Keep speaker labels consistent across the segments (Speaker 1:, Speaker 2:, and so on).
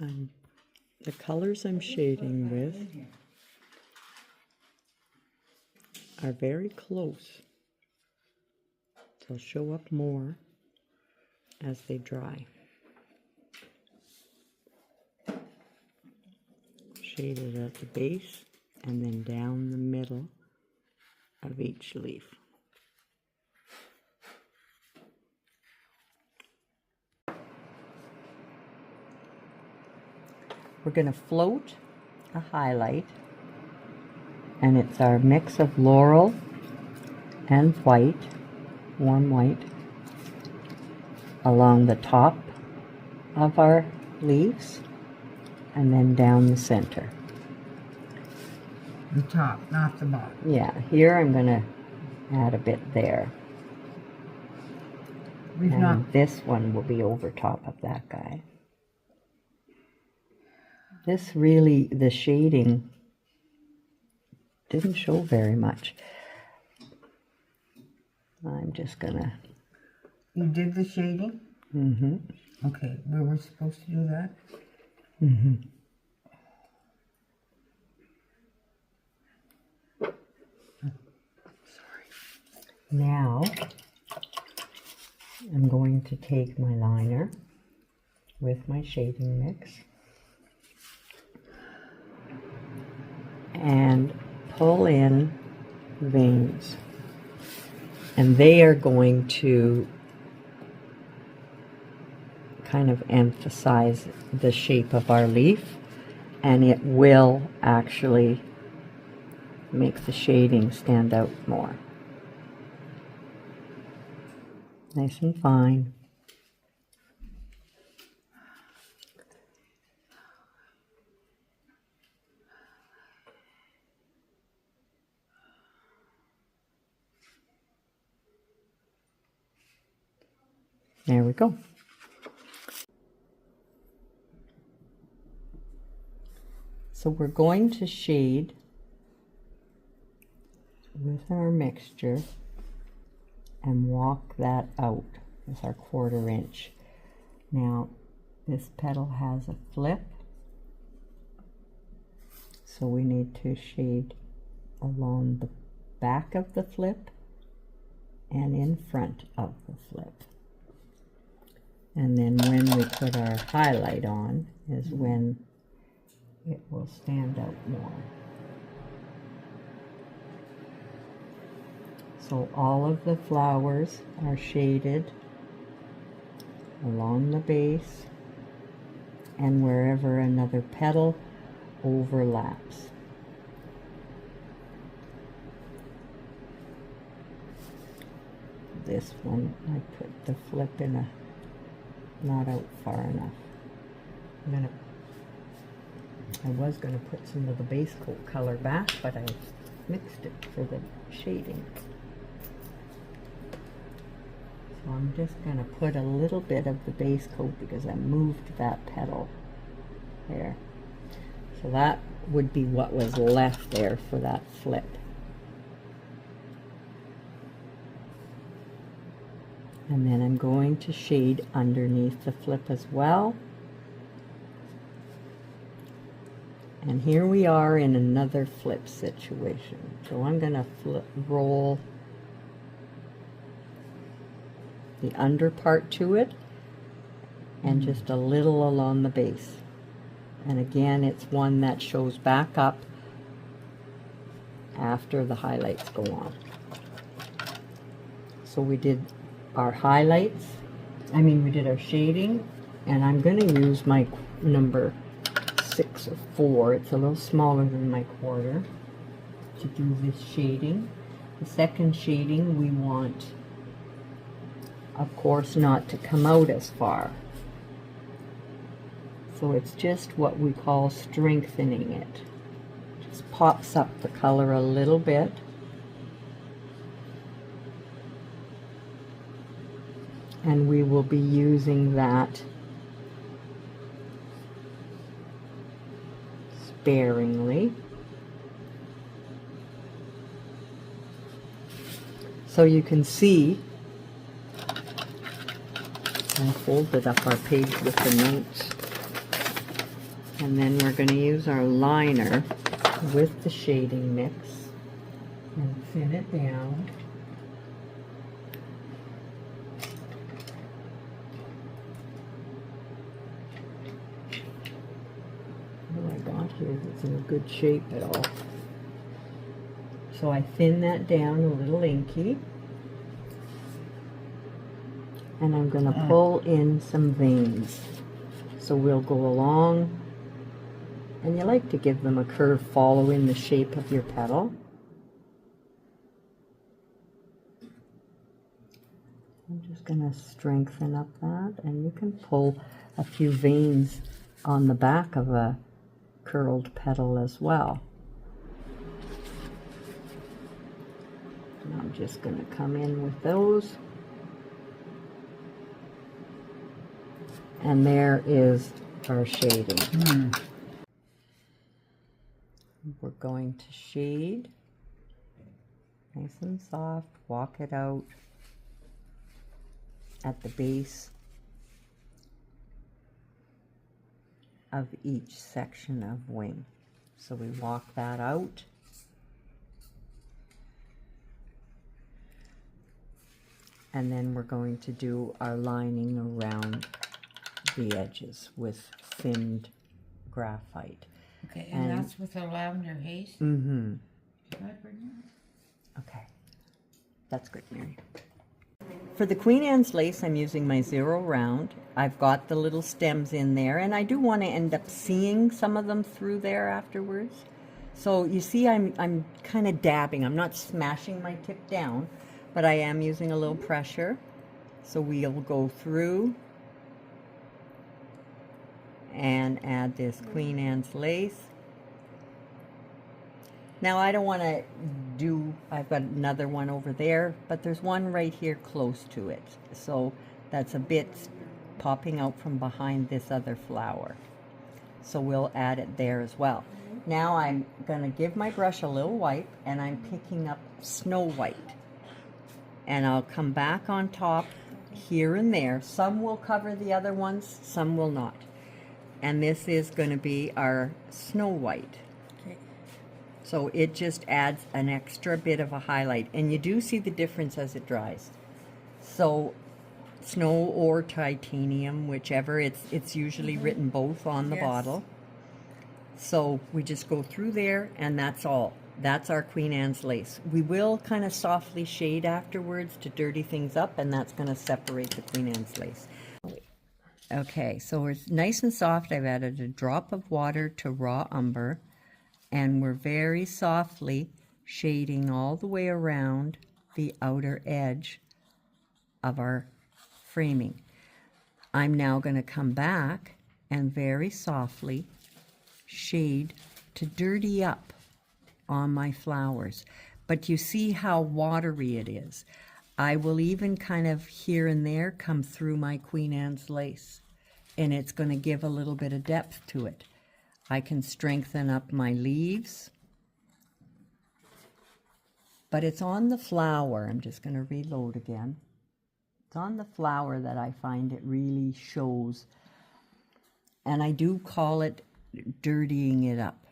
Speaker 1: The colors I'm shading with are very close. They'll show up more as they dry. Shaded at the base and then down the middle of each leaf. We're going to float a highlight, and it's our mix of laurel and white, warm white, along the top of our leaves and then down the center.
Speaker 2: The top, not the bottom.
Speaker 1: Yeah, here I'm going to add a bit there. And this one will be over top of that guy. This really, the shading didn't show very much. I'm just gonna...
Speaker 2: You did the shading?
Speaker 1: Mm-hmm.
Speaker 2: Okay, we were supposed to do that?
Speaker 1: Mm-hmm.
Speaker 2: Sorry.
Speaker 1: Now, I'm going to take my liner with my shading mix and pull in veins, and they are going to kind of emphasize the shape of our leaf, and it will actually make the shading stand out more. Nice and fine. There we go. So we're going to shade with our mixture and walk that out with our 1/4 inch. Now this petal has a flip, so we need to shade along the back of the flip and in front of the flip. And then when we put our highlight on is when it will stand out more. So all of the flowers are shaded along the base and wherever another petal overlaps. This one, I put the flip in a not out far enough. I was going to put some of the base coat color back, but I mixed it for the shading. So I'm just going to put a little bit of the base coat because I moved that petal there. So that would be what was left there for that flip. And then I'm going to shade underneath the flip as well. And here we are in another flip situation. So I'm going to roll the under part to it and just a little along the base. And again, it's one that shows back up after the highlights go on. So we did our highlights, we did our shading, and I'm going to use my number 6 or 4, it's a little smaller than my 1/4, to do this shading. The second shading we want, of course, not to come out as far. So it's just what we call strengthening it. Just pops up the color a little bit. And we will be using that sparingly. So you can see, I folded up our page with the notes. And then we're going to use our liner with the shading mix and thin it down. What I got here is in a good shape at all. So I thin that down a little inky. And I'm going to pull in some veins. So we'll go along, and you like to give them a curve following the shape of your petal. I'm just going to strengthen up that, and you can pull a few veins on the back of a curled petal as well. And I'm just going to come in with those. And there is our shading. We're going to shade nice and soft, walk it out at the base of each section of wing. So we walk that out. And then we're going to do our lining around the edges with thinned graphite.
Speaker 2: Okay, and that's with the lavender haze?
Speaker 1: Mm-hmm.
Speaker 2: Should I bring that?
Speaker 1: Okay. That's good, Mary. For the Queen Anne's lace, I'm using my 0 round. I've got the little stems in there, and I do want to end up seeing some of them through there afterwards. So you see I'm kind of dabbing. I'm not smashing my tip down, but I am using a little pressure. So we'll go through and add this Queen Anne's lace. Now I don't want to do, I've got another one over there, but there's one right here close to it. So that's a bit popping out from behind this other flower. So we'll add it there as well. Now I'm going to give my brush a little wipe, and I'm picking up Snow White. And I'll come back on top here and there. Some will cover the other ones, some will not. And this is going to be our Snow White.
Speaker 2: Okay.
Speaker 1: So it just adds an extra bit of a highlight. And you do see the difference as it dries. So snow or titanium, whichever, it's usually written both on the bottle. So we just go through there, and that's all. That's our Queen Anne's lace. We will kind of softly shade afterwards to dirty things up, and that's going to separate the Queen Anne's lace. Okay, so it's nice and soft. I've added a drop of water to raw umber, and we're very softly shading all the way around the outer edge of our framing. I'm now going to come back and very softly shade to dirty up on my flowers. But you see how watery it is. I will even kind of here and there come through my Queen Anne's lace, and it's going to give a little bit of depth to it. I can strengthen up my leaves, but it's on the flower. I'm just going to reload again. It's on the flower that I find it really shows, and I do call it dirtying it up.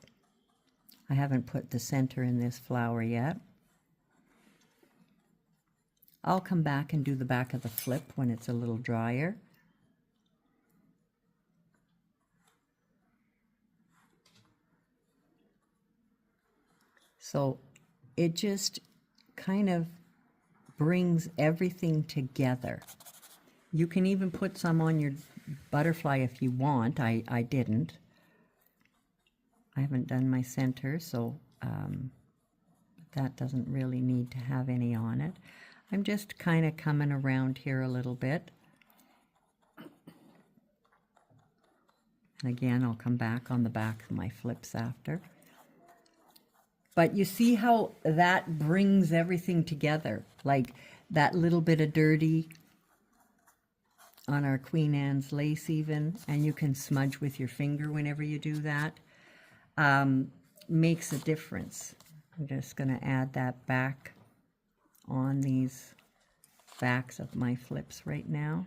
Speaker 1: I haven't put the center in this flower yet. I'll come back and do the back of the flip when it's a little drier. So it just kind of brings everything together. You can even put some on your butterfly if you want. I didn't. I haven't done my center, so that doesn't really need to have any on it. I'm just kind of coming around here a little bit. And again, I'll come back on the back of my flips after. But you see how that brings everything together, like that little bit of dirty on our Queen Anne's lace even, and you can smudge with your finger whenever you do that. Makes a difference. I'm just going to add that back on these backs of my flips right now.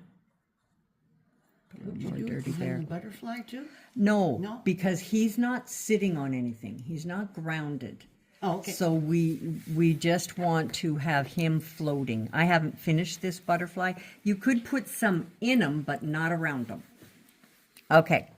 Speaker 1: One
Speaker 2: Would
Speaker 1: more
Speaker 2: you do
Speaker 1: dirty
Speaker 2: it
Speaker 1: bear.
Speaker 2: for the butterfly too?
Speaker 1: No,
Speaker 2: No?
Speaker 1: because he's not sitting on anything. He's not grounded.
Speaker 2: Oh, okay.
Speaker 1: So we just want to have him floating. I haven't finished this butterfly. You could put some in him, but not around him. Okay.